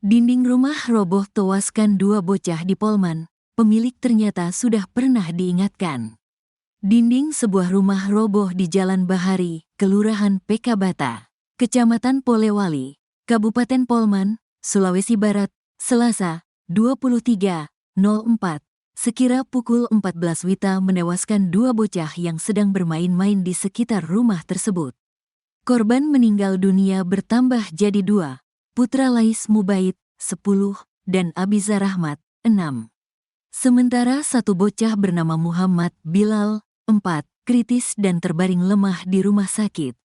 Dinding rumah roboh tewaskan dua bocah di Polman. Pemilik ternyata sudah pernah diingatkan. Dinding sebuah rumah roboh di Jalan Bahari, Kelurahan Pekabata, Kecamatan Polewali, Kabupaten Polman, Sulawesi Barat, Selasa, 23.04. Sekira pukul 14 WITA menewaskan dua bocah yang sedang bermain-main di sekitar rumah tersebut. Korban meninggal dunia bertambah jadi dua. Putra Lais Mubaid, 10, dan Abiza Rahmat, 6. Sementara satu bocah bernama Muhammad Bilal, 4, kritis dan terbaring lemah di rumah sakit.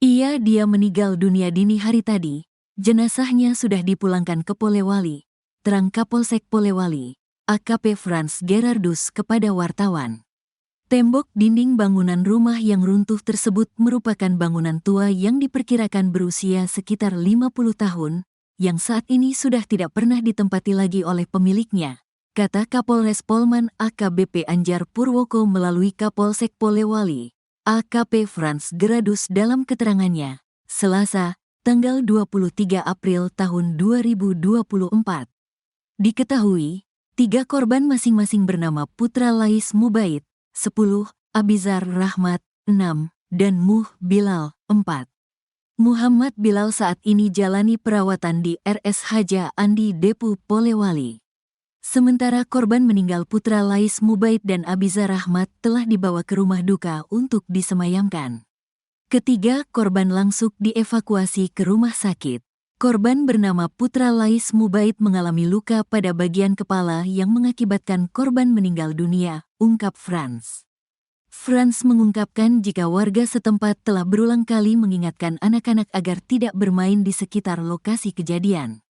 Dia meninggal dunia dini hari tadi. Jenazahnya sudah dipulangkan ke Polewali. Terang Kapolsek Polewali, AKP Frans Gerardus kepada wartawan. Tembok dinding bangunan rumah yang runtuh tersebut merupakan bangunan tua yang diperkirakan berusia sekitar 50 tahun, yang saat ini sudah tidak pernah ditempati lagi oleh pemiliknya, kata Kapolres Polman AKBP Anjar Purwoko melalui Kapolsek Polewali, AKP Frans Gerardus dalam keterangannya, Selasa, tanggal 23 April tahun 2024. Diketahui, 3 korban masing-masing bernama Putra Lais Mubaid, 10, Abizar Rahmat, 6, dan Muh Bilal, 4. Muhammad Bilal saat ini jalani perawatan di RS Haja Andi Depu Polewali. Sementara korban meninggal Putra Lais Mubaid dan Abizar Rahmat telah dibawa ke rumah duka untuk disemayamkan. Ketiga korban langsung dievakuasi ke rumah sakit. Korban bernama Putra Lais Mubaid mengalami luka pada bagian kepala yang mengakibatkan korban meninggal dunia, ungkap Frans. Frans mengungkapkan jika warga setempat telah berulang kali mengingatkan anak-anak agar tidak bermain di sekitar lokasi kejadian.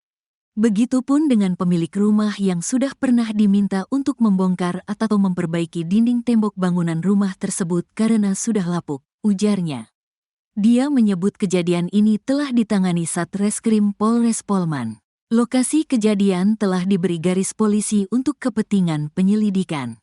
Begitupun dengan pemilik rumah yang sudah pernah diminta untuk membongkar atau memperbaiki dinding tembok bangunan rumah tersebut karena sudah lapuk, ujarnya. Dia menyebut kejadian ini telah ditangani Satreskrim Polres Polman. Lokasi kejadian telah diberi garis polisi untuk kepentingan penyelidikan.